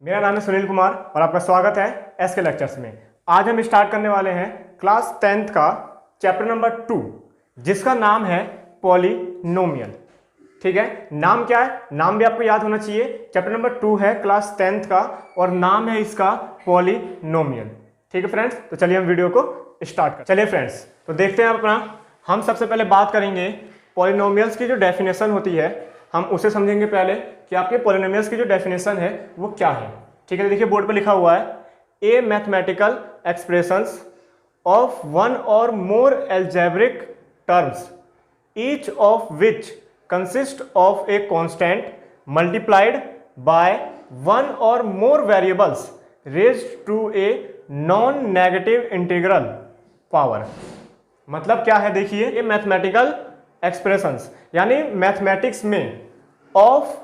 मेरा नाम है सुनील कुमार और आपका स्वागत है एसके लेक्चर्स में। आज हम स्टार्ट करने वाले हैं क्लास 10th का चैप्टर नंबर 2 जिसका नाम है पॉलिनोमियल। ठीक है, नाम क्या है, नाम भी आपको याद होना चाहिए। चैप्टर नंबर 2 है क्लास 10th का और नाम है इसका पॉलिनोमियल। ठीक है फ्रेंड्स, तो चलिए हम वीडियो को स्टार्ट करें। चलिए फ्रेंड्स, तो देखते हैं अपना। हम सबसे पहले बात करेंगे पॉलिनोमियल्स की जो डेफिनेशन होती है, हम उसे समझेंगे पहले कि आपके पॉलिनोमियल्स की जो डेफिनेशन है वो क्या है। ठीक है, देखिए बोर्ड पे लिखा हुआ है a mathematical expressions of one or more algebraic terms each of which consist of a constant multiplied by one or more variables raised to a non negative integral power. मतलब क्या है, देखिए ये मैथमेटिकल एक्सप्रेशंस यानी mathematics में of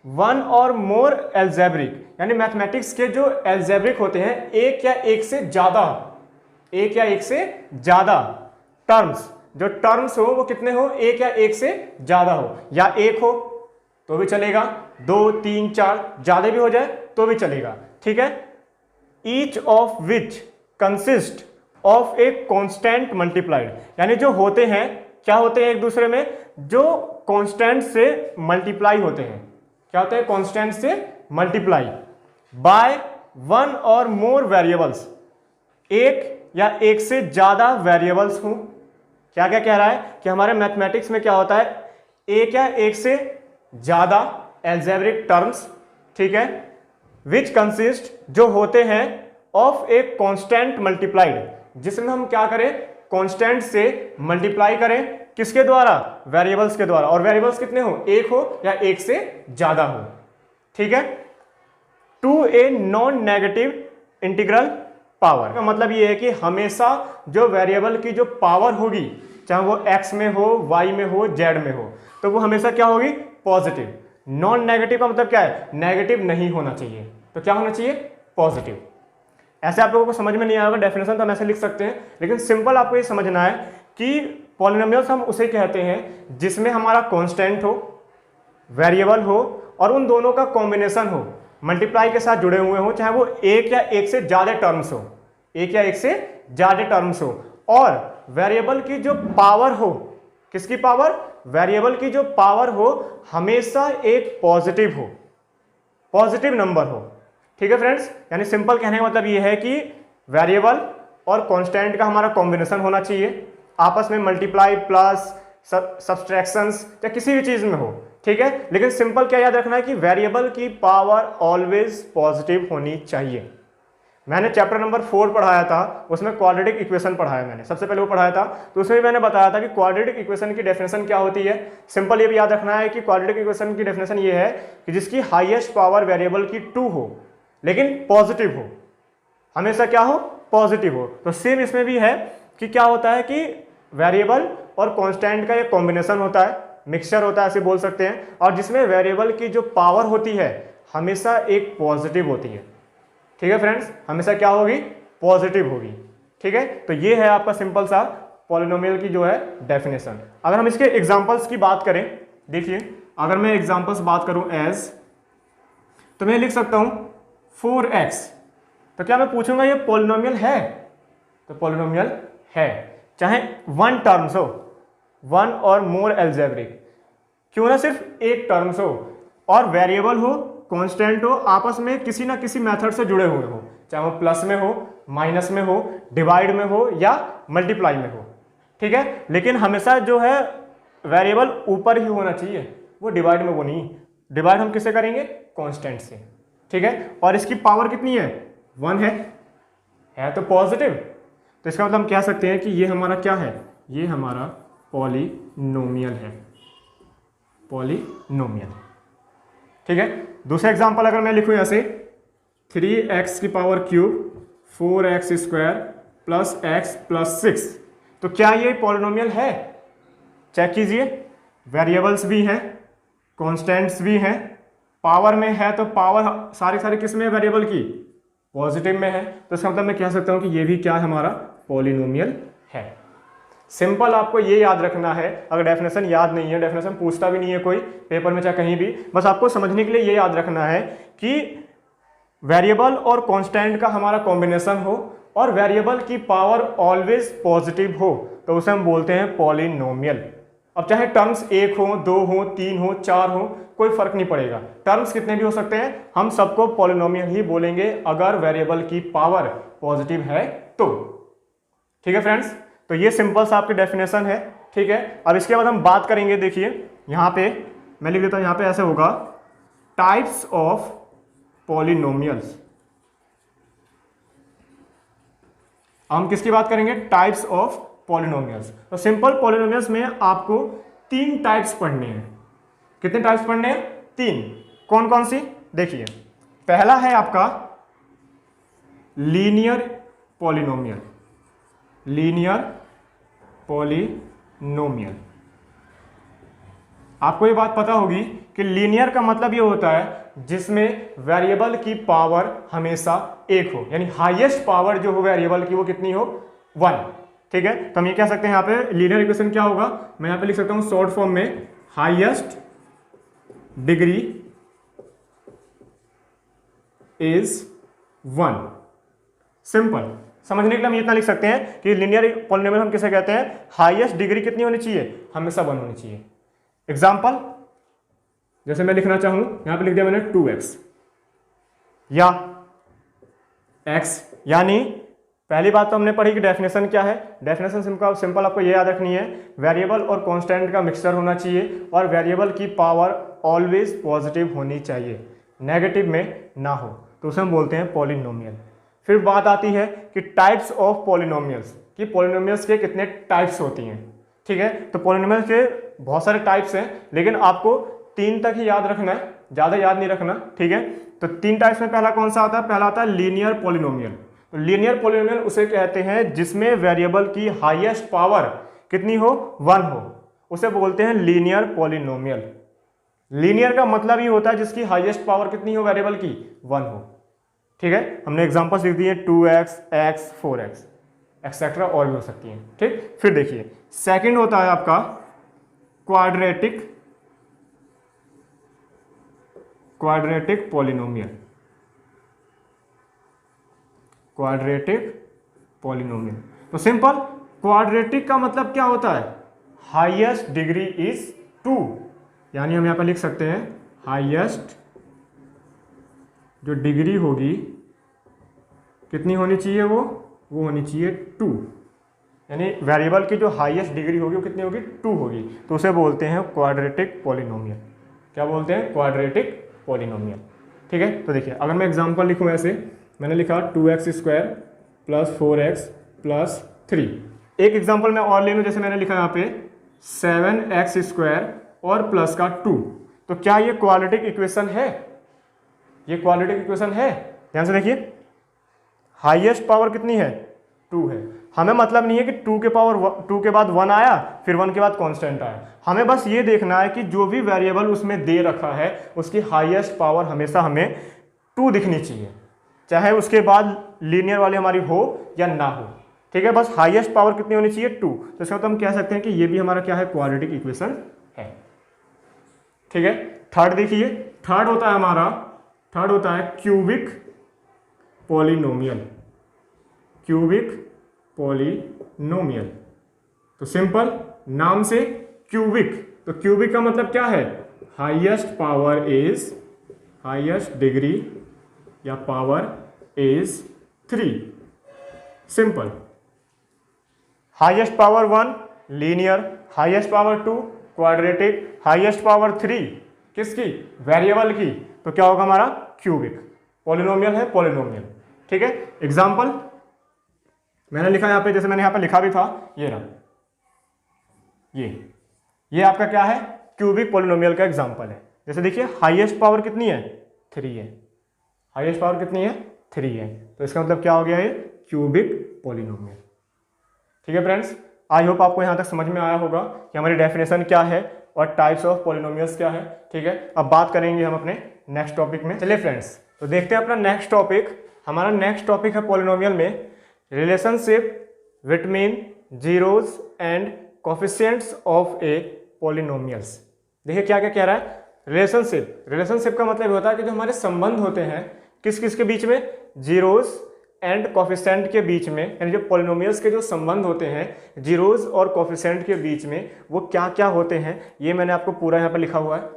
one or more algebraic यानी mathematics के जो एल्जेब्रिक होते हैं एक या एक से ज्यादा टर्म्स, जो टर्म्स हो वो कितने हो, एक या एक से ज्यादा हो, या एक हो तो भी चलेगा, 2 3 4 ज्यादा भी हो जाए तो भी चलेगा। ठीक है, each of which consist of a constant multiplied यानी जो होते हैं क्या होते हैं एक दूसरे में, जो कांस्टेंट से मल्टीप्लाई होते हैं। क्या होते हैं, कांस्टेंट से multiply by one or more variables, एक या एक से ज्यादा वेरिएबल्स हों। क्या क्या कह रहा है कि हमारे मैथमेटिक्स में क्या होता है, एक या एक से ज्यादा एल्जेब्रिक टर्म्स, ठीक है, विच कंसिस्ट जो होते हैं ऑफ ए कांस्टेंट मल्टीप्लाइड, जिसमें हम क्या करें, कांस्टेंट से मल्टीप्लाई करें, किसके द्वारा, वेरिएबल्स के द्वारा, और वेरिएबल्स कितने हो, एक हो या एक से ज्यादा हो। ठीक है, to a non negative integral power का मतलब ये है कि हमेशा जो वेरिएबल की जो पावर होगी, चाहे वो x में हो, y में हो, z में हो, तो वो हमेशा क्या होगी, पॉजिटिव। नॉन नेगेटिव का मतलब क्या है, नेगेटिव नहीं होना चाहिए, तो क्या होना चाहिए, पॉजिटिव। ऐसे आप लोगों को समझ में नहीं आएगा, डेफिनेशन तो हम ऐसे लिख सकते हैं, लेकिन सिंपल आपको ये समझना है कि पॉलिनोमियल्स हम उसे कहते हैं जिसमें हमारा कांस्टेंट हो, वेरिएबल हो और उन दोनों का कॉम्बिनेशन हो, मल्टीप्लाई के साथ जुड़े हुए हो, चाहे वो एक या एक से ज्यादा टर्म्स हो, एक या एक से ज्यादा टर्म्स हो, और वेरिएबल की जो पावर हो, किसकी पावर, वेरिएबल की जो पावर हो हमेशा एक पॉजिटिव हो, पॉजिटिव नंबर हो। ठीक है फ्रेंड्स, यानी सिंपल कहने का मतलब ये है कि वेरिएबल और कांस्टेंट का हमारा कॉम्बिनेशन होना चाहिए, आपस में मल्टीप्लाई प्लस सब्सट्रैक्शंस या किसी भी चीज में हो। ठीक है, लेकिन सिंपल क्या याद रखना है कि वेरिएबल की पावर ऑलवेज पॉजिटिव होनी चाहिए। मैंने चैप्टर नंबर 4 पढ़ाया था, उसमें क्वाड्रेटिक इक्वेशन पढ़ाया मैंने, सबसे पहले वो पढ़ाया था, तो उसमें मैंने बताया था कि क्वाड्रेटिक इक्वेशन की डेफिनेशन क्या होती है। सिंपल ये भी याद रखना है कि क्वाड्रेटिक इक्वेशन की डेफिनेशन ये है कि जिसकी हाईएस्ट पावर वेरिएबल की 2 हो लेकिन पॉजिटिव हो, हमेशा क्या हो, पॉजिटिव हो। तो सेम इसमें भी है कि क्या होता है कि वेरिएबल और कांस्टेंट का एक कॉम्बिनेशन होता है, मिक्सचर होता है ऐसे बोल सकते हैं, और जिसमें वेरिएबल की जो पावर होती है हमेशा एक पॉजिटिव होती है। ठीक है फ्रेंड्स, हमेशा क्या होगी, पॉजिटिव होगी। ठीक है, तो ये है आपका सिंपल सा पॉलिनोमियल की जो है डेफिनेशन। अगर हम इसके एग्जांपल्स की बात करें, देखिए अगर मैं एग्जांपल्स बात करूं एज, तो मैं लिख सकता हूं 4x, तो क्या मैं पूछूंगा ये पॉलिनोमियल है, तो पॉलिनोमियल है, चाहे वन टर्म्स हो, वन और मोर एल्जेब्रिक, क्यों ना सिर्फ एक टर्म्स हो, और वेरिएबल हो, कांस्टेंट हो, आपस में किसी ना किसी मेथड से जुड़े हुए हो, चाहे वो प्लस में हो, माइनस में हो, डिवाइड में हो या मल्टीप्लाई में हो। ठीक है, लेकिन हमेशा जो है वेरिएबल ऊपर ही होना चाहिए, वो डिवाइड में वो नहीं, डिवाइड हम किससे करेंगे, कांस्टेंट से। ठीक है, और इसकी पावर कितनी है, 1 है तो पॉजिटिव, तो इसका मतलब हम कह सकते हैं कि ये हमारा क्या है, ये हमारा पॉलिनोमियल है, पॉलिनोमियल। ठीक है, दूसरा एग्जांपल अगर मैं लिखूं ऐसे 3x की power cube 4x square plus x plus 6, तो क्या ये पॉलिनोमियल है, चेक कीजिए, वेरिएबल्स भी हैं, कांस्टेंट्स भी हैं, पावर में है, तो पावर सारी किस में है, वेरिएबल की पॉजिटिव में है, तो इसका मतलब मैं कह सकता हूं कि ये भी क्या है, हमारा पॉलिनोमियल है। सिंपल आपको ये याद रखना है, अगर डेफिनेशन याद नहीं है, डेफिनेशन पूछता भी नहीं है कोई पेपर में चाहे कहीं भी, बस आपको समझने के लिए ये याद रखना है कि वेरिएबल और कांस्टेंट का हमारा कॉम्बिनेशन हो और वेरिएबल की पावर ऑलवेज पॉजिटिव हो तो उसे हम बोलते हैं पॉलिनोमियल। अब चाहे टर्म्स 1 हो, 2 हो, 3 हो, 4 हो, कोई फर्क नहीं पड़ेगा, टर्म्स कितने भी हो सकते हैं, हम सबको पॉलिनोमियल ही बोलेंगे अगर वेरिएबल की पावर पॉजिटिव है तो। ठीक है फ्रेंड्स, तो ये सिंपल सा आपकी डेफिनेशन है। ठीक है, अब इसके बाद हम बात करेंगे, देखिए यहाँ पे मैं लिख देता हूँ, यहाँ पे ऐसे होगा टाइप्स ऑफ पॉलिनोमियल्स। हम किसकी बात करेंगे, टाइप्स ऑफ पॉलिनोमियल्स। तो सिंपल पॉलिनोमियल्स में आपको 3 टाइप्स पढ़ने हैं। कितने टाइप्स पढ़ने हैं, 3। कौन कौन सी, देखिए पहला है आपका लीनियर पॉलिनोमियल। लीनियर पॉलिनोमियल, आपको ये बात पता होगी कि लीनियर का मतलब ये होता है जिसमें वेरिएबल की पावर हमेशा 1 हो, यानी हाईएस्ट पावर जो हो वेरिएबल की वो कितनी हो, 1। ठीक है, तो हम ये कह सकते हैं यहाँ पे लीनियर इक्वेशन क्या होगा, मैं यहाँ पे लिख सकता हूँ शॉर्ट फॉर्म में हाईएस्ट डिग्री इज 1। सिंपल, समझने के लिए हम इतना लिख सकते हैं कि लीनियर पॉलिनोमियल हम किसे कहते हैं, हाईएस्ट डिग्री कितनी होनी चाहिए, हमेशा 1 होनी चाहिए। एग्जाम्पल जैसे मैं लिखना चाहूं, यहां पे लिख दिया मैंने 2x या x, यानी पहली बात तो हमने पढ़ी कि डेफिनेशन क्या है। डेफिनेशन सिंपल आपको ये याद रखनी है, वेरिएबल और कांस्टेंट का मिक्सचर होना चाहिए और वेरिएबल की पावर ऑलवेज पॉजिटिव होनी चाहिए, नेगेटिव में ना हो, तो उसे हम बोलते हैं पॉलिनोमियल। फिर बात आती है कि टाइप्स ऑफ पॉलिनोमियल्स, कि पॉलिनोमियल्स के कितने टाइप्स होती हैं। ठीक है, तो पॉलिनोमियल्स के बहुत सारे टाइप्स हैं, लेकिन आपको 3 तक ही याद रखना है, ज़्यादा याद नहीं रखना। ठीक है, तो 3 टाइप्स में पहला कौन सा आता है, पहला आता है लीनियर पॉलिनोमियल। तो लीनियर पॉलिनोमियल उसे कहते हैं जिसमें वेरिएबल की हाईएस्ट पावर कितनी हो, 1 हो, उसे बोलते हैं लीनियर पॉलिनोमियल। लीनियर का मतलब ये होता है जिसकी हाईएस्ट पावर कितनी हो वेरिएबल की, 1 हो। ठीक है, हमने एग्जांपल्स लिख दिए 2x, x, 4x एक्सेट्रा, और भी हो सकती हैं। ठीक, फिर देखिए सेकंड होता है आपका क्वाड्रेटिक पॉलिनोमियल। क्वाड्रेटिक पॉलिनोमियल, तो सिंपल क्वाड्रेटिक का मतलब क्या होता है, हाईएस्ट डिग्री इज 2, यानी हम यहां पर लिख सकते हैं हाईएस्ट जो डिग्री होगी कितनी होनी चाहिए, वो होनी चाहिए 2, यानी वेरिएबल की जो हाईएस्ट डिग्री होगी वो कितनी होगी, 2 होगी, तो उसे बोलते हैं क्वाड्रेटिक पॉलिनोमियल। क्या बोलते हैं, क्वाड्रेटिक पॉलिनोमियल। ठीक है, तो देखिए अगर मैं एग्जांपल लिखूं, ऐसे मैंने लिखा 2x² + 4x + 3। एक एग्जांपल मैं और ले लूँ, जैसे मैंने लिखा यहाँ पे 7x² और प्लस का 2, तो क्या ये क्वाड्रेटिक इक्वेशन है, ये क्वाड्रेटिक इक्वेशन है। ध्यान से देखिए, हाईएस्ट पावर कितनी है, 2 है। हमें मतलब नहीं है कि 2 के बाद 1 आया, फिर 1 के बाद कांस्टेंट आया, हमें बस ये देखना है कि जो भी वेरिएबल उसमें दे रखा है उसकी हाईएस्ट पावर हमेशा हमें 2 दिखनी चाहिए, चाहे उसके बाद लीनियर वाली हमारी हो या ना हो। ठीक है, बस हाईएस्ट पावर कितनी होनी चाहिए, 2। तो इसका मतलब हम कह सकते हैं कि ये भी हमारा क्या है, क्वाड्रेटिक इक्वेशन है। ठीक है, थर्ड देखिए, थर्ड होता है क्यूबिक पॉलिनोमियल। क्यूबिक पॉलिनोमियल, तो सिंपल नाम से क्यूबिक, तो क्यूबिक का मतलब क्या है, हाईएस्ट डिग्री या power is 3। Simple, highest power 1 linear, highest power 2 quadratic, highest power 3 किसकी, वेरिएबल की, तो क्या होगा हमारा क्यूबिक पॉलिनोमियल है, पॉलिनोमियल। ठीक है, एग्जांपल मैंने लिखा यहाँ पे, जैसे मैंने यहाँ पे लिखा भी था, ये रहा, ये आपका क्या है, क्यूबिक पॉलिनोमियल का एग्जांपल है। जैसे देखिए हाईएस्ट पावर कितनी है, 3 है, हाईएस्ट पावर कितनी है, 3 है, तो इसका मतलब क्या हो गया, ये क्यूबिक पॉलिनोमियल। ठीक है फ्रेंड्स, आई होप आपको यहाँ तक समझ में आया होगा कि हमारी डेफिनेशन क्या है और टाइप्स ऑफ पॉलिनोमियल्स क्या है। ठीक है, अब बात करेंगे हम अपने नेक्स्ट टॉपिक में। चलिए फ्रेंड्स, तो देखते हैं अपना नेक्स्ट टॉपिक। हमारा नेक्स्ट टॉपिक है पॉलिनोमियल में relationship between zeros and coefficients of A polynomials. देखिए क्या क्या कह रहा है, रिलेशनशिप का मतलब होता है कि जो हमारे संबंध होते हैं किस किस के बीच में, जीरोज एंड कोफिशिएंट के बीच में, यानी जो पॉलिनोमियल्स के जो संबंध होते हैं जीरोज और कोफिशिएंट के बीच में वो क्या क्या होते हैं, ये मैंने आपको पूरा यहाँ पर लिखा हुआ है।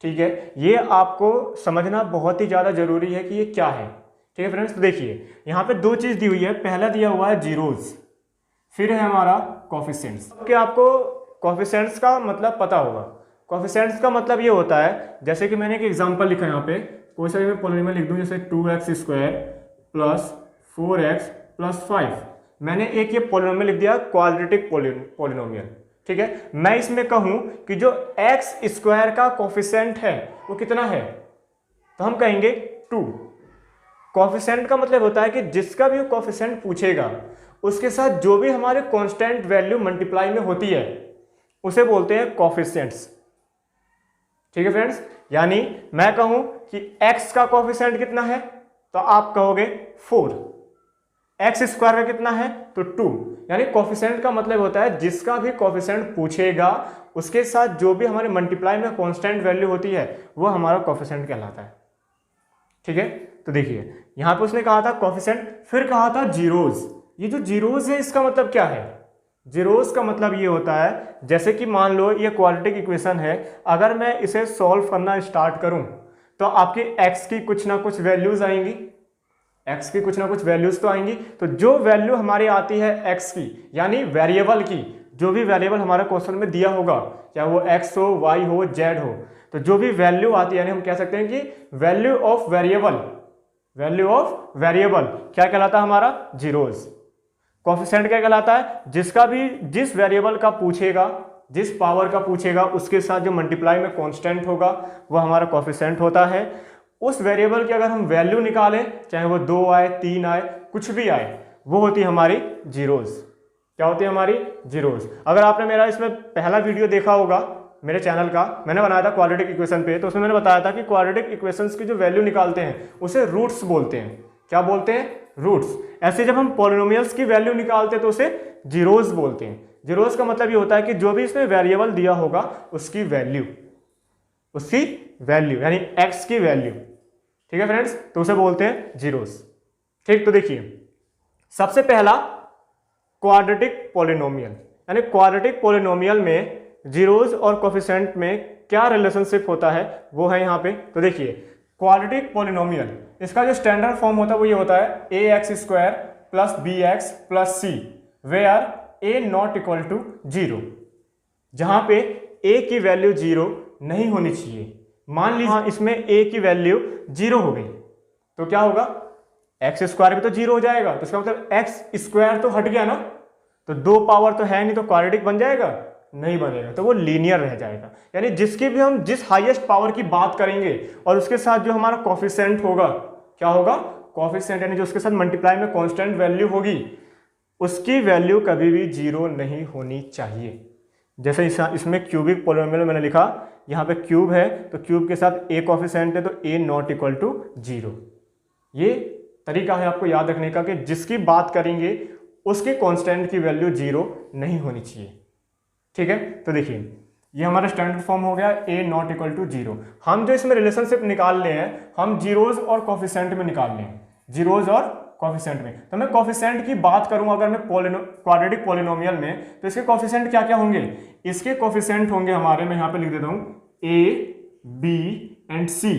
ठीक है, ये आपको समझना बहुत ही ज़्यादा जरूरी है कि ये क्या है। ठीक है फ्रेंड्स, तो देखिए यहाँ पे दो चीज़ दी हुई है, पहला दिया हुआ है जीरोज, फिर है हमारा कोफिशिएंट्स। कि आपको कोफिशिएंट्स का मतलब पता होगा। कोफिशिएंट्स का मतलब ये होता है, जैसे कि मैंने एक एग्जांपल लिखा है यहाँ पे, कोई सा मैं पॉलिनोमियल लिख दूँ, जैसे 2x² प्लस 4x प्लस 5, मैंने एक ये पॉलिनोमियल लिख दिया क्वाड्रेटिक पॉलिनोमियल। ठीक है, मैं इसमें कहूँ कि जो x² का कोफिशिएंट है वो कितना है, तो हम कहेंगे 2। कोफिशिएंट का मतलब होता है कि जिसका भी कोफिशिएंट पूछेगा उसके साथ जो भी हमारे कांस्टेंट वैल्यू मल्टीप्लाई में होती है उसे बोलते हैं कोफिशिएंट्स। ठीक है फ्रेंड्स, यानी मैं कहूं कि x का कोफिशिएंट कितना है तो आप कहोगे 4, x² का कितना है तो 2, यानी कोफिशिएंट का मतलब होता है जिसका भी कोफिशिएंट पूछेगा उसके साथ जो भी हमारे मल्टीप्लाई में कांस्टेंट वैल्यू होती है वो हमारा कोफिशिएंट कहलाता है। ठीक है, तो देखिए यहां पे उसने कहा था कोफिशिएंट, फिर कहा था जीरोज। ये जो जीरोज है इसका मतलब क्या है, जीरोज का मतलब ये होता है, जैसे कि मान लो ये क्वाड्रेटिक इक्वेशन है, अगर मैं इसे सॉल्व करना स्टार्ट करूं तो आपकी x की कुछ ना कुछ वैल्यूज आएंगी, x की कुछ ना कुछ वैल्यूज तो आएंगी। तो जो वैल्यू हमारी आती है x की, यानी वेरिएबल की, जो भी वेरिएबल हमारे क्वेश्चन में दिया होगा, चाहे वो x हो, y हो, z हो, तो जो भी वैल्यू आती है, यानी हम कह सकते हैं कि value of variable, value of variable क्या कहलाता है हमारा, जीरोज। कोफिशिएंट क्या कहलाता है, जिसका भी जिस वेरिएबल का पूछेगा, जिस पावर का पूछेगा उसके साथ जो मल्टीप्लाई में कांस्टेंट होगा वो हमारा कोफिशिएंट होता है। उस वेरिएबल की अगर हम वैल्यू निकालें, चाहे वो 2 आए, 3 आए, कुछ भी आए, वो होती है हमारी जीरोज। क्या होती है हमारी, जीरोज। अगर आपने मेरा इसमें पहला वीडियो देखा होगा मेरे चैनल का, मैंने बनाया था क्वाड्रेटिक इक्वेशन पे, तो उसमें मैंने बताया था कि क्वाड्रेटिक इक्वेशंस की जो वैल्यू निकालते हैं उसे रूट्स बोलते हैं। क्या बोलते हैं, रूट्स। ऐसे जब हम पॉलिनोमियल्स की वैल्यू निकालते हैं तो उसे जीरोज बोलते हैं। जीरोज का मतलब ये होता है कि जो भी इसमें वेरिएबल दिया होगा उसकी वैल्यू, उसकी वैल्यू यानी x की वैल्यू। ठीक है फ्रेंड्स, तो उसे बोलते हैं जीरोज। ठीक, तो देखिए सबसे पहला क्वाड्रेटिक पॉलिनोमियल, यानी क्वाड्रेटिक पॉलिनोमियल में जीरोज और कोफिशिएंट में क्या रिलेशनशिप होता है वो है यहाँ पे। तो देखिए क्वाड्रेटिक पॉलिनोमियल, इसका जो स्टैंडर्ड फॉर्म होता है वो ये होता है ax² plus bx plus c where a not equal to 0, जहां पे a की वैल्यू 0 नहीं होनी चाहिए। मान लीजिए इसमें a की वैल्यू 0 हो गई तो क्या होगा, x² भी तो 0 हो जाएगा, तो इसका मतलब x² तो हट गया ना, तो 2 पावर तो है नहीं, तो क्वाड्रेटिक बन जाएगा, नहीं बनेगा, तो वो लीनियर रह जाएगा। यानी जिसकी भी हम जिस हाईएस्ट पावर की बात करेंगे और उसके साथ जो हमारा कोफिशिएंट होगा, क्या होगा, कोफिशिएंट, यानी जो उसके साथ मल्टीप्लाई में कांस्टेंट वैल्यू होगी उसकी वैल्यू कभी भी 0 नहीं होनी चाहिए। जैसे इसमें क्यूबिक पॉलिनोमियल मैंने लिखा, यहाँ पे क्यूब है तो क्यूब के साथ a कोफिशिएंट है तो a नॉट इक्वल टू 0। ये तरीका है आपको याद रखने का कि जिसकी बात करेंगे उसके कांस्टेंट की वैल्यू 0 नहीं होनी चाहिए। ठीक है, तो देखिए ये हमारा स्टैंडर्ड फॉर्म हो गया a नॉट इक्वल टू 0। हम जो इसमें रिलेशनशिप निकाल रहे हैं हम जीरोज और कोफिशिएंट में निकाल रहे हैं, जीरोज और कोफिशिएंट में। तो मैं कोफिशिएंट की बात करूं अगर मैं क्वाड्रेटिक पॉलिनोमियल में, तो इसके कोफिशिएंट क्या क्या होंगे, इसके कोफिशिएंट होंगे हमारे, मैं यहाँ पे लिख देता हूं a b and c,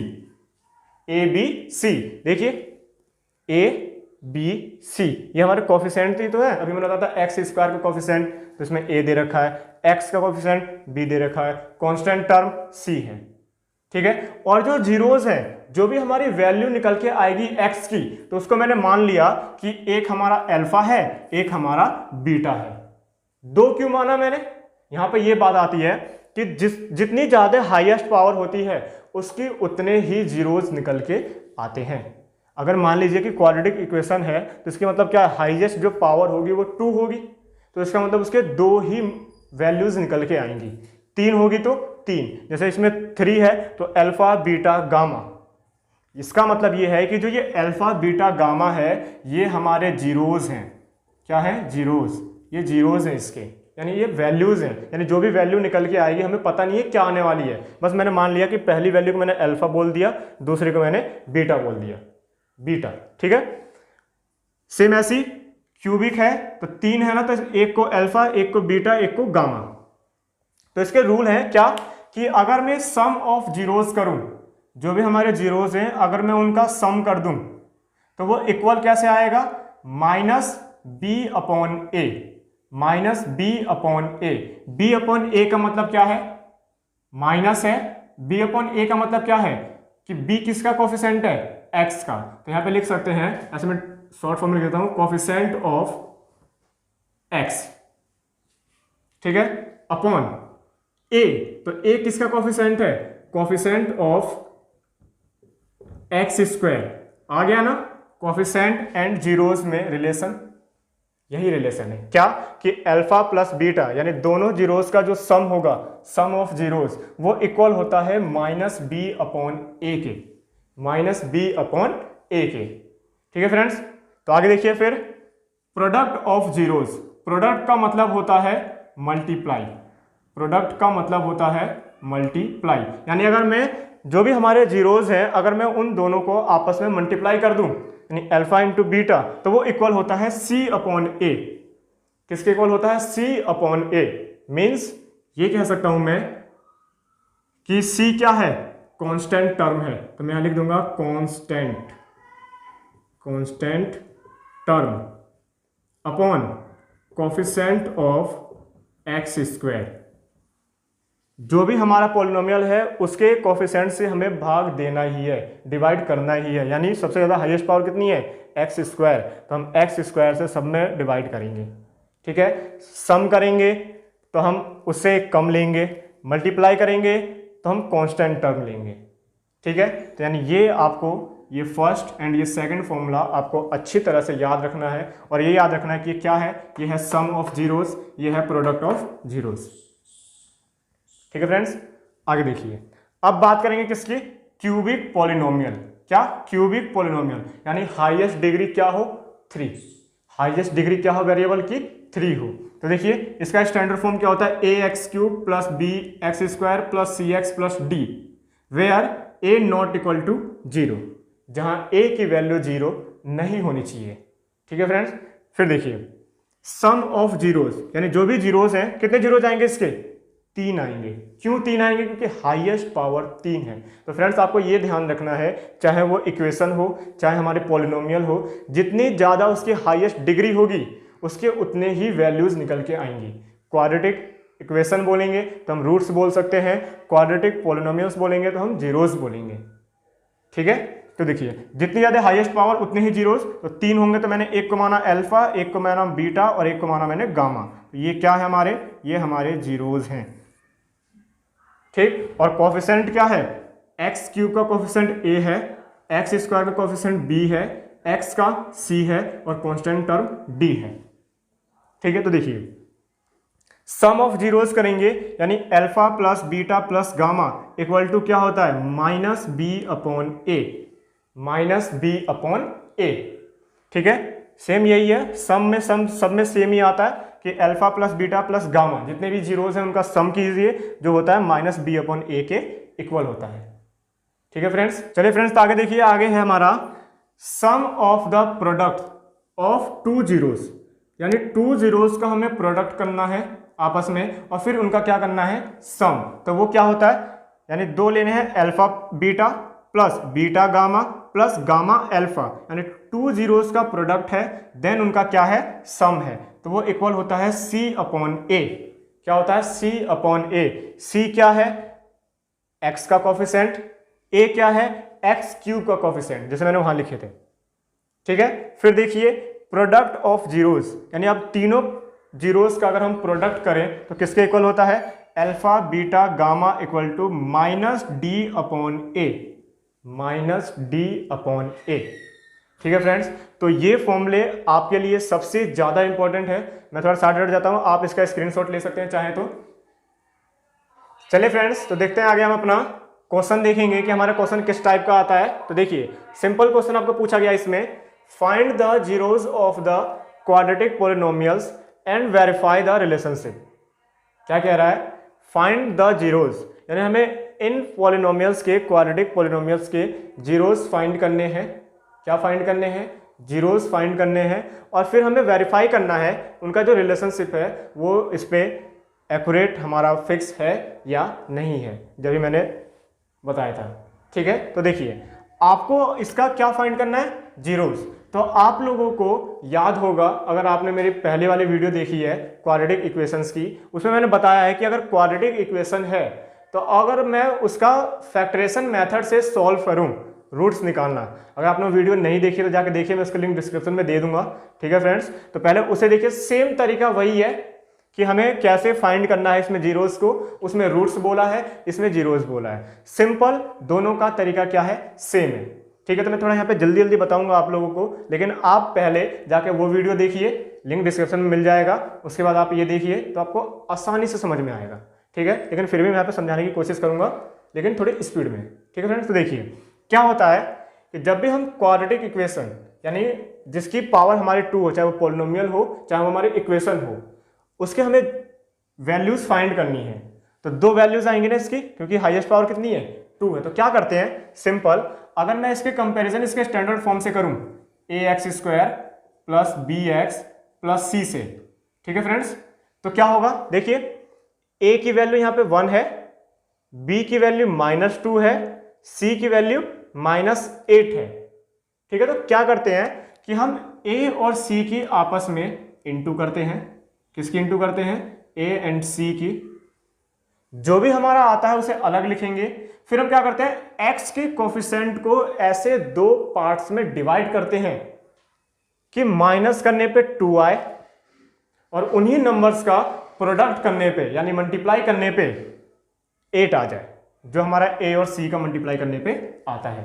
a b c। देखिए a b c ये हमारे कोफिशिएंट ही तो है। अभी मैंने बताया था x² का कोफिशिएंट, तो इसमें a दे रखा है, x का कोफिशिएंट b दे रखा है, कांस्टेंट टर्म c है। ठीक है, और जो जीरोज है, जो भी हमारी वैल्यू निकल के आएगी x की, तो उसको मैंने मान लिया कि एक हमारा अल्फा है, एक हमारा बीटा है। 2 क्यों माना मैंने, यहां पे ये बात आती है कि जितनी ज्यादा हाईएस्ट पावर होती है उसकी उतने ही जीरोज निकल के आते हैं। अगर मान लीजिए कि क्वाड्रेटिक इक्वेशन है तो इसकी मतलब क्या, हाईएस्ट जो पावर होगी वो 2 होगी, तो इसका मतलब उसके 2 ही वैल्यूज निकल के आएंगी। 3 होगी तो 3, जैसे इसमें 3 है तो अल्फा बीटा गामा। इसका मतलब ये है कि जो ये अल्फा बीटा गामा है ये हमारे जीरोज हैं। क्या है, जीरोज, ये जीरोज हैं इसके, यानी ये वैल्यूज हैं, यानी जो भी वैल्यू निकल के आएगी हमें पता नहीं है क्या आने वाली है, बस मैंने मान लिया कि पहली वैल्यू को मैंने अल्फा बोल दिया, दूसरे को मैंने बीटा बोल दिया। बीटा, ठीक है। सेम ऐसी क्यूबिक है तो 3 है ना, तो एक को अल्फा, एक को बीटा, एक को गामा। तो इसके रूल है क्या कि अगर मैं सम ऑफ जीरोस करूं, जो भी हमारे जीरोस हैं अगर मैं उनका सम कर दूं तो वो इक्वल कैसे आएगा, माइनस बी अपॉन ए, माइनस बी अपॉन ए। बी अपॉन ए का मतलब क्या है, माइनस है। बी अपॉन ए का मतलब क्या है कि बी किसका कोफिशिएंट है, एक्स का। तो यहां पे लिख सकते हैं, ऐसे मैं शॉर्ट फॉर्म में लिख देता हूं, कोफिशिएंट ऑफ एक्स, ठीक है, अपॉन ए। तो ए किसका कोफिशिएंट है, कोफिशिएंट ऑफ एक्स स्क्वायर। आ गया ना, कोफिशिएंट एंड जीरोस में रिलेशन, यही रिलेशन है क्या कि अल्फा प्लस बीटा यानी दोनों जीरोस का जो सम होगा, सम ऑफ जीरोस, वो इक्वल होता है माइनस बी अपॉन ए के, माइनस बी अपॉन ए के, ठीक है फ्रेंड्स। तो आगे देखिए फिर, प्रोडक्ट ऑफ जीरोस, प्रोडक्ट का मतलब होता है मल्टीप्लाई, प्रोडक्ट का मतलब होता है मल्टीप्लाई, यानी अगर मैं जो भी हमारे जीरोस हैं अगर मैं उन दोनों को आपस में मल्टीप्लाई कर दूं, यानी अल्फा इंटू बीटा, तो वो इक्वल होता है सी अपॉन ए। किसके इक्वल होता है, सी अपॉन ए। मीन्स ये कह सकता हूं मैं कि सी क्या है, कांस्टेंट टर्म है, तो मैं यहां लिख दूंगा constant, constant term upon coefficient of x square. जो भी हमारा पॉलिनोमियल है उसके कोफिशिएंट से हमें भाग देना ही है, डिवाइड करना ही है, यानी सबसे ज़्यादा हाईएस्ट पावर कितनी है, एक्स स्क्वायर, तो हम एक्स स्क्वायर से सब में डिवाइड करेंगे, ठीक है। सम करेंगे तो हम उससे कम लेंगे, मल्टीप्लाई करेंगे तो हम कांस्टेंट टर्म लेंगे, ठीक है। तो यानी ये आपको, ये फर्स्ट एंड ये सेकंड फॉर्मूला आपको अच्छी तरह से याद रखना है, और ये याद रखना है कि क्या है, ये है सम ऑफ जीरोस, ये है प्रोडक्ट ऑफ जीरोस, ठीक है फ्रेंड्स। आगे देखिए, अब बात करेंगे किसकी, क्यूबिक पॉलिनोमियल। क्या, क्यूबिक पॉलिनोमियल, यानी हाईएस्ट डिग्री क्या हो, 3, हाईएस्ट डिग्री क्या हो वेरिएबल की, 3 हो। तो देखिए इसका स्टैंडर्ड फॉर्म क्या होता है, a x cube plus b x square plus c x plus d, where a not equal to 0, जहां ए की वैल्यू 0 नहीं होनी चाहिए, ठीक है फ्रेंड्स। फिर देखिए सम ऑफ जीरोस, यानी जो भी जीरोस हैं, कितने जीरोस आएंगे इसके, 3 आएंगे। क्यों 3 आएंगे, क्योंकि हाईएस्ट पावर 3 है। तो फ्रेंड्स आपको ये ध्यान रखना है, चाहे वो इक्वेशन हो चाहे हमारे पॉलिनोमियल हो, जितनी ज़्यादा उसकी हाईएस्ट डिग्री होगी उसके उतने ही वैल्यूज निकल के आएंगी। क्वाड्रेटिक इक्वेशन बोलेंगे तो हम रूट्स बोल सकते हैं, क्वाड्रेटिक पॉलिनोमियल्स बोलेंगे तो हम जीरोस बोलेंगे, ठीक है। तो देखिए जितनी ज़्यादा हाईएस्ट पावर उतने ही जीरोस, तो 3 होंगे, तो मैंने एक को माना अल्फा, एक को माना बीटा और एक को माना मैंने गामा। तो ये क्या है हमारे, ये हमारे जीरोस हैं, ठीक। और कोफिशिएंट क्या है, एक्स क्यूब का कोफिशिएंट ए है, एक्स स्क्वायर का कोफिशिएंट बी है, एक्स का सी है और कांस्टेंट टर्म डी है, ठीक है। तो देखिए सम ऑफ जीरोस करेंगे, यानी alpha plus beta plus gamma equal to क्या होता है, माइनस बी अपॉन ए, माइनस बी अपॉन ए, ठीक है। सेम यही है, सम में सब में सेम ही आता है कि alpha plus beta plus gamma, जितने भी जीरोस हैं उनका सम कीजिए, जो होता है माइनस बी अपॉन ए के इक्वल होता है, ठीक है फ्रेंड्स। चलिए फ्रेंड्स, तो आगे देखिए, आगे है हमारा sum of the product of 2 zeros, यानी 2 जीरोस का हमें प्रोडक्ट करना है आपस में और फिर उनका क्या करना है, सम। तो वो क्या होता है, यानी 2 लेने हैं, alpha beta plus beta gamma plus gamma alpha, यानी 2 जीरोस का प्रोडक्ट है, देन उनका क्या है, सम है। तो वो इक्वल होता है सी अपॉन ए। क्या होता है, सी अपॉन ए। सी क्या है, एक्स का कोफिशिएंट, ए क्या है, एक्स क्यूब का कोफिशिएंट, जैसे मैंने वहां लिखे थे, ठीक है। फिर देखिए प्रोडक्ट ऑफ जीरोस, यानी अब तीनों जीरोस का अगर हम प्रोडक्ट करें तो किसके इक्वल होता है, alpha beta gamma equal to minus d upon A, minus d upon ए, ठीक है फ्रेंड्स। तो ये फॉर्मूले आपके लिए सबसे ज्यादा इंपॉर्टेंट है। मैं थोड़ा साइड हट जाता हूं, आप इसका स्क्रीनशॉट ले सकते हैं चाहे तो। चलिए फ्रेंड्स, तो देखते हैं आगे हम अपना क्वेश्चन देखेंगे कि हमारा क्वेश्चन किस टाइप का आता है। तो देखिए सिंपल क्वेश्चन आपको पूछा गया इसमें, find the zeros of the quadratic polynomials and verify the relationship. क्या कह रहा है, फाइंड द जीरोस, यानी हमें इन पॉलिनोमियल्स के, क्वाड्रेटिक पॉलिनोमियल्स के जीरोस फाइंड करने हैं, क्या फाइंड करने हैं, जीरोस फाइंड करने हैं, और फिर हमें वेरीफाई करना है उनका जो रिलेशनशिप है वो इस पे एक्यूरेट हमारा फिक्स है या नहीं है, जब भी मैंने बताया था। ठीक है, तो देखिए आपको इसका क्या फाइंड करना है, जीरोस। तो आप लोगों को याद होगा, अगर आपने मेरी पहले वाली वीडियो देखी है क्वाड्रेटिक इक्वेशंस की, उसमें मैंने बताया है कि अगर क्वाड्रेटिक इक्वेशन है तो अगर मैं उसका फैक्टरेशन मेथड से सॉल्व करूं, रूट्स निकालना, अगर आपने वीडियो नहीं देखी तो जाके देखिए, मैं उसका लिंक डिस्क्रिप्शन में दे दूंगा। ठीक है फ्रेंड्स, तो पहले उसे देखिए, सेम तरीका वही है कि हमें कैसे फाइंड करना है इसमें जीरोस को, उसमें रूट्स बोला है, इसमें जीरोस बोला है, सिंपल, दोनों का तरीका क्या है, सेम है। ठीक है, तो मैं थोड़ा यहाँ पे जल्दी जल्दी बताऊंगा आप लोगों को, लेकिन आप पहले जाके वो वीडियो देखिए, लिंक डिस्क्रिप्शन में मिल जाएगा, उसके बाद आप ये देखिए तो आपको आसानी से समझ में आएगा। ठीक है, लेकिन फिर भी मैं यहाँ पे समझाने की कोशिश करूंगा, लेकिन थोड़ी स्पीड में। ठीक है फ्रेंड्स, तो देखिए क्या होता है कि जब भी हम क्वाड्रेटिक इक्वेशन, यानी जिसकी पावर हमारी 2 हो, चाहे वो पोलिनोमियल हो चाहे वो हमारी इक्वेशन हो, उसके हमें वैल्यूज फाइंड करनी है, तो 2 वैल्यूज आएंगे ना इसकी, क्योंकि हाईएस्ट पावर कितनी है, 2 है। तो क्या करते हैं, सिंपल, अगर मैं इसके कंपैरिजन इसके स्टैंडर्ड फॉर्म से करूं, ax² plus bx plus c से, ठीक है फ्रेंड्स, तो क्या होगा, देखिए a की वैल्यू यहां पे 1 है, b की वैल्यू -2 है, c की वैल्यू -8 है। ठीक है, तो क्या करते हैं कि हम a और c की आपस में इंटू करते हैं, किसकी इंटू करते हैं, a एंड c की, जो भी हमारा आता है उसे अलग लिखेंगे। फिर हम क्या करते हैं, x के कोफिशिएंट को ऐसे 2 पार्ट्स में डिवाइड करते हैं कि माइनस करने पे 2 आए और उन्हीं नंबर्स का प्रोडक्ट करने पे यानी मल्टीप्लाई करने पे 8 आ जाए, जो हमारा a और c का मल्टीप्लाई करने पे आता है।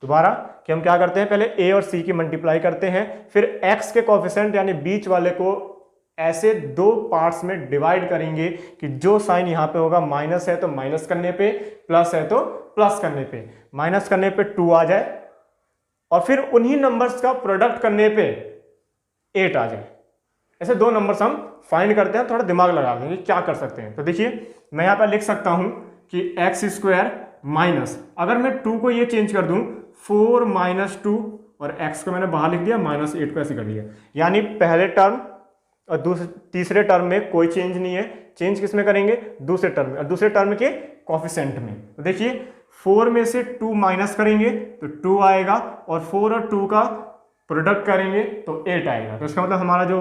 दोबारा कि हम क्या करते हैं, पहले a और c की मल्टीप्लाई करते हैं, फिर x के कोफिशिएंट यानी बीच वाले को ऐसे 2 पार्ट्स में डिवाइड करेंगे कि जो साइन यहां पे होगा, माइनस है तो माइनस करने पे, प्लस है तो प्लस करने पे, माइनस करने पे 2 आ जाए और फिर उन्हीं नंबर्स का प्रोडक्ट करने पे 8 आ जाए। ऐसे 2 नंबर्स हम फाइंड करते हैं, थोड़ा दिमाग लगा देंगे क्या कर सकते हैं। तो देखिए मैं यहां पर लिख सकता हूं कि x² माइनस, अगर मैं 2 को ये चेंज कर दूं 4 - 2 और x को मैंने बाहर लिख दिया, -8 को ऐसे कर दिया, यानी पहले टर्म और तीसरे टर्म में कोई चेंज नहीं है, चेंज किस में करेंगे, दूसरे टर्म में, और दूसरे टर्म के कोफिशिएंट में। तो देखिए 4 में से 2 माइनस करेंगे तो 2 आएगा और 4 और 2 का प्रोडक्ट करेंगे तो 8 आएगा। तो इसका मतलब हमारा जो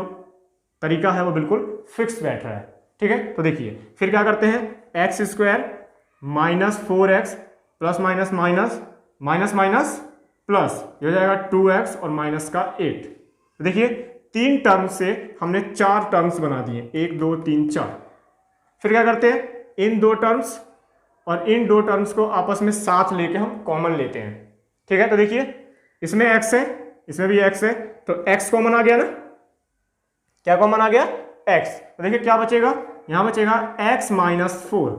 तरीका है वो बिल्कुल फिक्स बैठ रहा है। ठीक है, तो देखिए फिर क्या करते हैं, x² -4x plus minus minus minus minus plus, ये हो जाएगा 2x और माइनस का 8। तो देखिए 3 टर्म से हमने 4 टर्म्स बना दिए, 1 2 3 4। फिर क्या करते हैं, इन 2 टर्म्स और इन 2 टर्म्स को आपस में साथ लेके हम कॉमन लेते हैं। ठीक है, तो देखिए इसमें x है, इसमें भी x है, तो x कॉमन आ गया ना, क्या कॉमन आ गया, x। तो देखिए क्या बचेगा, यहां बचेगा x -4,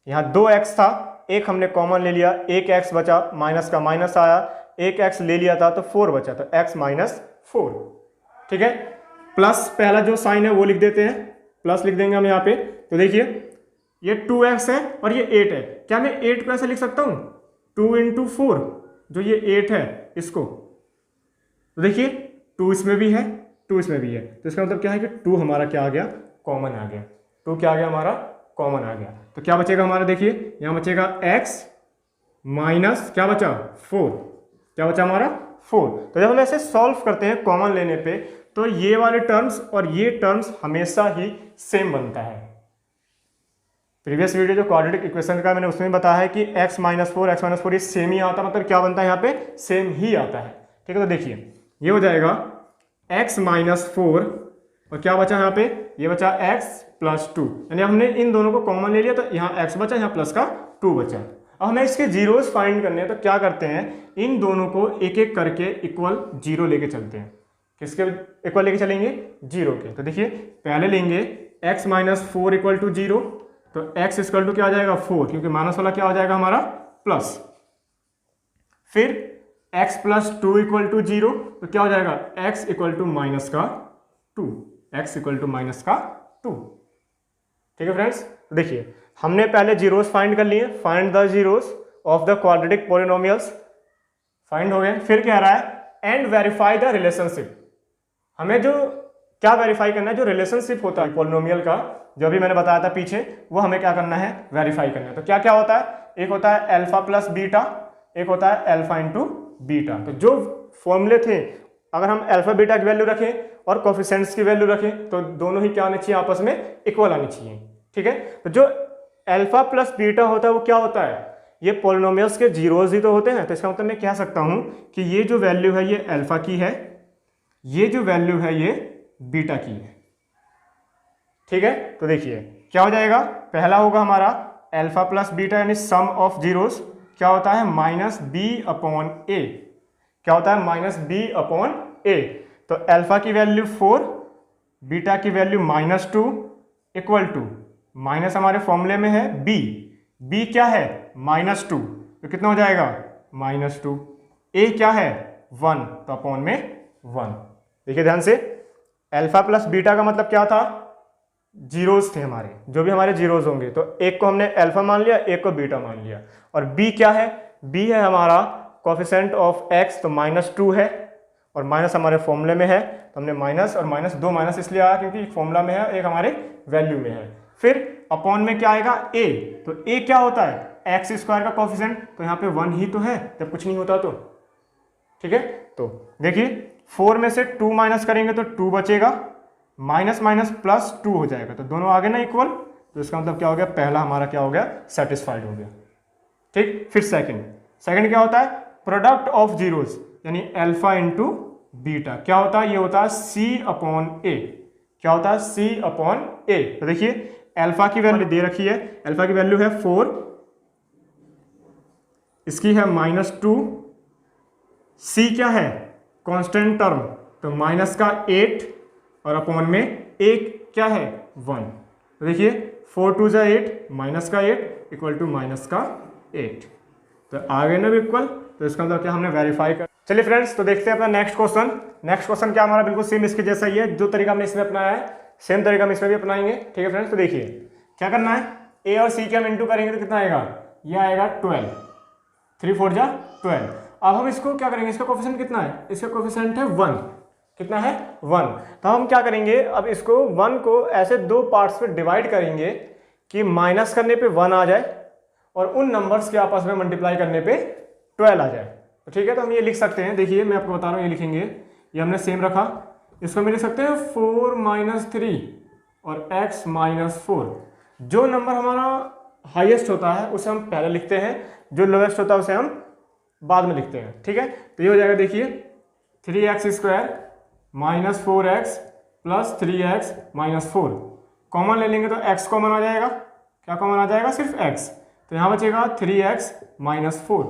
यहां 2x था, एक हमने कॉमन ले लिया, एक x बचा, माइनस का माइनस आया, एक x ले लिया था तो 4 बचा, तो x -4। ठीक है, प्लस पहला जो साइन है वो लिख देते हैं, प्लस लिख देंगे हम यहाँ पे। तो देखिए ये 2x है और ये 8 है, क्या मैं 8 को ऐसे लिख सकता हूँ, 2 × 4, जो ये 8 है इसको, तो देखिए 2 इसमें भी है 2 इसमें भी है, तो इसका मतलब क्या है कि 2 हमारा क्या आ गया, कॉमन आ गया, 2 क्या आ गया हमारा, कॉमन आ गया। तो क्या बचेगा हमारा, देखिए यहाँ बचेगा x माइनस क्या बचा, 4, क्या बचा हमारा 4। तो जब हम ऐसे सॉल्व करते हैं कॉमन लेने पे, तो ये वाले टर्म्स और ये टर्म्स हमेशा ही सेम बनता है। प्रीवियस वीडियो जो क्वाड्रेटिक इक्वेशन का मैंने उसमें बताया है कि x -4 ये सेम ही आता है, मतलब क्या बनता है यहाँ पे, सेम ही आता है। ठीक है, तो देखिए ये हो जाएगा x -4 और क्या बचा यहाँ पे, ये बचा x + 2, यानी हमने इन दोनों को कॉमन ले लिया तो यहाँ x बचा, यहाँ प्लस का 2 बचा। अब हमें इसके जीरोस फाइंड करने हैं, तो क्या करते हैं, इन दोनों को एक एक करके इक्वल 0 लेके चलते हैं। किसके इक्वल लेके चलेंगे, 0 के। तो देखिए पहले लेंगे x -4 = 0, तो x = क्या आ जाएगा, 4, क्योंकि माइनस वाला क्या हो जाएगा हमारा, प्लस। फिर x + 2 = 0, तो क्या हो जाएगा, x = -2, x = -2। ठीक है फ्रेंड्स, तो देखिए हमने पहले जीरोस फाइंड कर लिए, find the zeros of the quadratic polynomials, find हो गए। फिर कह रहा है एंड वेरीफाई द रिलेशनशिप। हमें जो क्या वेरीफाई करना है, जो रिलेशनशिप होता है पॉलिनोमियल का, जो भी मैंने बताया था पीछे, वो हमें क्या करना है, वेरीफाई करना है। तो क्या क्या होता है, एक होता है अल्फा प्लस बीटा, एक होता है अल्फा इंटू बीटा। तो जो फॉर्मूले थे, अगर हम अल्फा बीटा की वैल्यू रखें और कोफिशिएंट्स की वैल्यू रखें तो दोनों ही क्या आने चाहिए, आपस में इक्वल आनी चाहिए। ठीक है, तो जो अल्फा प्लस बीटा होता है वो क्या होता है, ये पॉलिनोमियल्स के जीरोज ही तो होते हैं। तो इसका मतलब मैं कह सकता हूं कि ये जो वैल्यू है ये अल्फा की है, ये जो वैल्यू है ये बीटा की है। ठीक है, तो देखिए क्या हो जाएगा, पहला होगा हमारा अल्फा प्लस बीटा यानी सम ऑफ जीरोस, क्या होता है माइनस बी अपॉन ए। क्या होता है, माइनस बी अपॉन ए। तो अल्फा की वैल्यू 4, बीटा की वैल्यू -2 इक्वल टू, माइनस हमारे फॉर्मूले में है बी, बी क्या है -2, तो कितना हो जाएगा -2। ए क्या है 1, तो अपॉन में 1। देखिए ध्यान से, अल्फा प्लस बीटा का मतलब क्या था, जीरोस थे हमारे, जो भी हमारे जीरोस होंगे, तो एक को हमने अल्फा मान लिया, एक को बीटा मान लिया। और बी क्या है, बी है हमारा कोफिशिएंट ऑफ एक्स, तो -2 है, और माइनस हमारे फॉर्मूले में है, तो हमने माइनस और माइनस, दो माइनस इसलिए आया क्योंकि एक फॉर्मूला में है, एक हमारे वैल्यू में है। फिर अपॉन में क्या आएगा ए, तो ए क्या होता है एक्स स्क्वायर का कोफिशिएंट, तो यहाँ पे 1 ही तो है जब कुछ नहीं होता तो। ठीक है, तो देखिए 4 में से 2 माइनस करेंगे तो 2 बचेगा, माइनस माइनस प्लस 2 हो जाएगा, तो दोनों आगे ना इक्वल, तो इसका मतलब क्या हो गया, पहला हमारा क्या हो गया, सेटिस्फाइड हो गया। ठीक, फिर सेकंड क्या होता है, प्रोडक्ट ऑफ जीरोस यानी अल्फा इंटू बीटा। क्या होता है, ये होता है सी अपॉन ए। क्या होता है, सी अपॉन ए। तो देखिए अल्फा की वैल्यू दे रखी है, अल्फा की वैल्यू है 4, इसकी है -2, सी क्या है कांस्टेंट टर्म, तो माइनस का 8 और अपॉन में एक क्या है 1। तो देखिए 4 2 जा 8, माइनस का 8 इक्वल टू माइनस का 8, तो आ गए ना इक्वल। तो इसका मतलब क्या, हमने वेरीफाई कर। चलिए फ्रेंड्स, तो देखते हैं अपना नेक्स्ट क्वेश्चन। नेक्स्ट क्वेश्चन क्या हमारा बिल्कुल सेम इसके जैसा ही है, जो तरीका हमने इसमें अपनाया है सेम तरीका हम इसमें भी अपनाएंगे। ठीक है फ्रेंड्स, तो देखिए क्या करना है, ए और सी के हम इंटू करेंगे तो कितना आएगा, ये आएगा 12, 3 4 जा 12। अब हम इसको क्या करेंगे, इसका कोफिशिएंट कितना है, इसका कोफिशिएंट है 1, कितना है 1। तो हम क्या करेंगे, अब इसको 1 को ऐसे दो पार्ट्स में डिवाइड करेंगे कि माइनस करने पे 1 आ जाए और उन नंबर्स के आपस में मल्टीप्लाई करने पे 12 आ जाए। तो ठीक है, तो हम ये लिख सकते हैं, देखिए मैं आपको बता रहा हूँ, ये लिखेंगे, ये हमने सेम रखा, इसको हम लिख सकते हैं 4 - 3 और x -4। जो नंबर हमारा हाईएस्ट होता है उसे हम पहले लिखते हैं, जो लोएस्ट होता है उसे हम बाद में लिखते हैं। ठीक है, तो ये हो जाएगा, देखिए 3x² - 4x + 3x - 4। कॉमन ले लेंगे तो x कॉमन आ जाएगा, क्या कॉमन आ जाएगा, सिर्फ x, तो यहाँ बचेगा 3x - 4।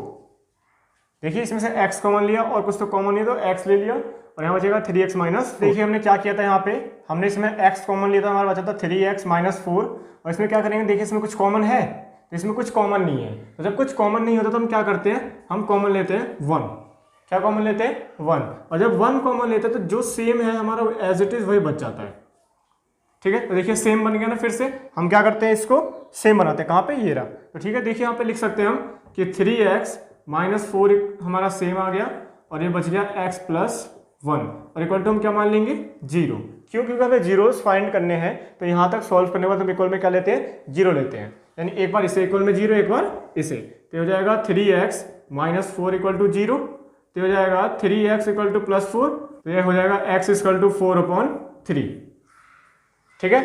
देखिए इसमें से x कॉमन लिया और कुछ तो कॉमन नहीं, तो x ले लिया और यहाँ बचेगा 3x - देखिए हमने क्या किया था, यहाँ पे हमने इसमें x कॉमन लिया था, हमारा बचा था 3x - 4। और इसमें क्या करेंगे, देखिए इसमें कुछ कॉमन है, तो इसमें कुछ कॉमन नहीं है। तो जब कुछ कॉमन नहीं होता तो हम क्या करते हैं, हम कॉमन लेते हैं 1। क्या कॉमन लेते हैं 1, और जब 1 कॉमन लेते हैं तो जो सेम है हमारा एज इट इज वही बच जाता है। ठीक है, तो देखिए सेम बन गया ना, फिर से हम क्या करते हैं, इसको सेम बनाते हैं, कहाँ पे, ये रहा। तो ठीक है, देखिए यहाँ पे लिख सकते हैं हम कि 3x - 4 हमारा सेम आ गया और ये बच गया x + 1 और इक्वल टू हम क्या मान लेंगे 0। क्यों, क्योंकि हमें जीरोस फाइंड करने हैं, तो यहाँ तक सॉल्व करने के बाद हम इक्वल में क्या लेते हैं, 0 लेते हैं, यानी एक बार इसे इक्वल में 0, एक बार इसे, तो हो जाएगा 3x - 4 = 0, तो हो जाएगा 3x = +4, तो ये हो जाएगा x = 4/3। ठीक है,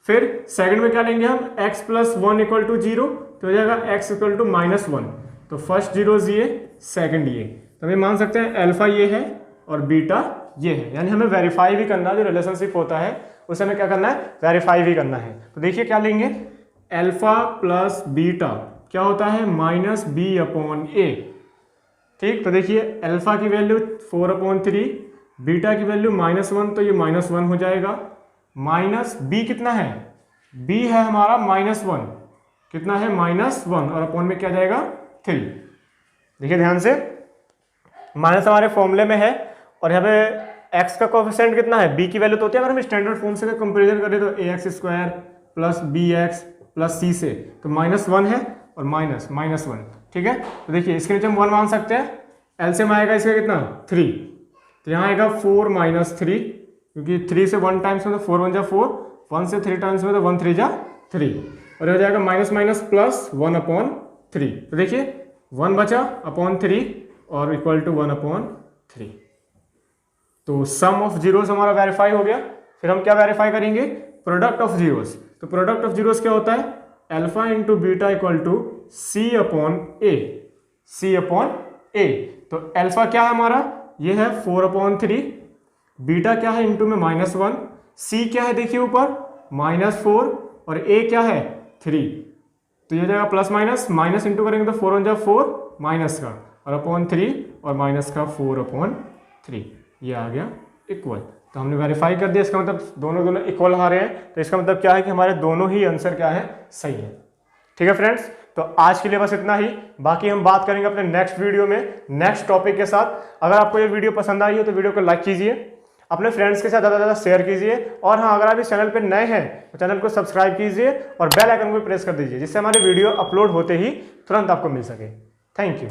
फिर सेकंड में क्या लेंगे हम, x + 1 = 0, तो हो जाएगा x = -1। तो फर्स्ट जीरोस ये, सेकंड ये, तो हम मान सकते हैं अल्फा ये है और बीटा ये है, यानी हमें वेरीफाई भी करना है, जो रिलेशनशिप होता है उसे हमें क्या करना है, वेरीफाई भी करना है। तो देखिए क्या लेंगे, अल्फा प्लस बीटा क्या होता है, -b/a। ठीक, तो देखिए अल्फा की वैल्यू 4/3, बीटा की वैल्यू -1, तो ये -1 हो जाएगा, माइनस बी कितना है, b है हमारा -1, कितना है -1 और अपॉन में क्या जाएगा 3। देखिए ध्यान से, माइनस हमारे फॉर्मूले में है और यहाँ पे x का कोफिशिएंट कितना है, b की वैल्यू तो होती है, अगर हम स्टैंडर्ड फॉर्म से कंपेरिजन करें तो ax² + bx + c से, तो -1 है और -1। ठीक है, तो देखिए इसके नीचे हम 1 मान सकते हैं, एलसीएम आएगा इसका कितना 3, तो यहाँ आएगा 4 माइनस 3, क्योंकि 3 से 1 टाइम्स में तो 4 1 जा 4, 1 से 3 टाइम्स में तो 1 3 जा 3, और हो जाएगा माइनस माइनस प्लस 1/3। तो देखिए 1 बचा अपॉन 3 और इक्वल टू 1/3। तो सम ऑफ जीरोस हमारा वेरीफाई हो गया। फिर हम क्या वेरीफाई करेंगे, प्रोडक्ट ऑफ जीरोस। तो प्रोडक्ट ऑफ जीरोस क्या होता है, alpha into beta equal to c upon a, c upon a. तो अल्फा क्या है हमारा, ये है 4/3, बीटा क्या है इंटू में -1, सी क्या है देखिए ऊपर -4, और ए क्या है 3। तो ये जाएगा प्लस माइनस, माइनस इंटू करेंगे तो 4 1 जा 4, माइनस का और अपॉन 3 और माइनस का 4/3, ये आ गया इक्वल। तो हमने वेरीफाई कर दिया, इसका मतलब दोनों इक्वल आ रहे हैं। तो इसका मतलब क्या है कि हमारे दोनों ही आंसर क्या है, सही है। ठीक है फ्रेंड्स, तो आज के लिए बस इतना ही। बाकी हम बात करेंगे अपने नेक्स्ट वीडियो में नेक्स्ट टॉपिक के साथ। अगर आपको ये वीडियो पसंद आई हो तो वीडियो को लाइक कीजिए, अपने फ्रेंड्स के साथ ज़्यादा से ज़्यादा शेयर कीजिए, और हाँ अगर आप इस चैनल पर नए हैं तो चैनल को सब्सक्राइब कीजिए और बेल आइकन को प्रेस कर दीजिए, जिससे हमारे वीडियो अपलोड होते ही तुरंत आपको मिल सके। Thank you.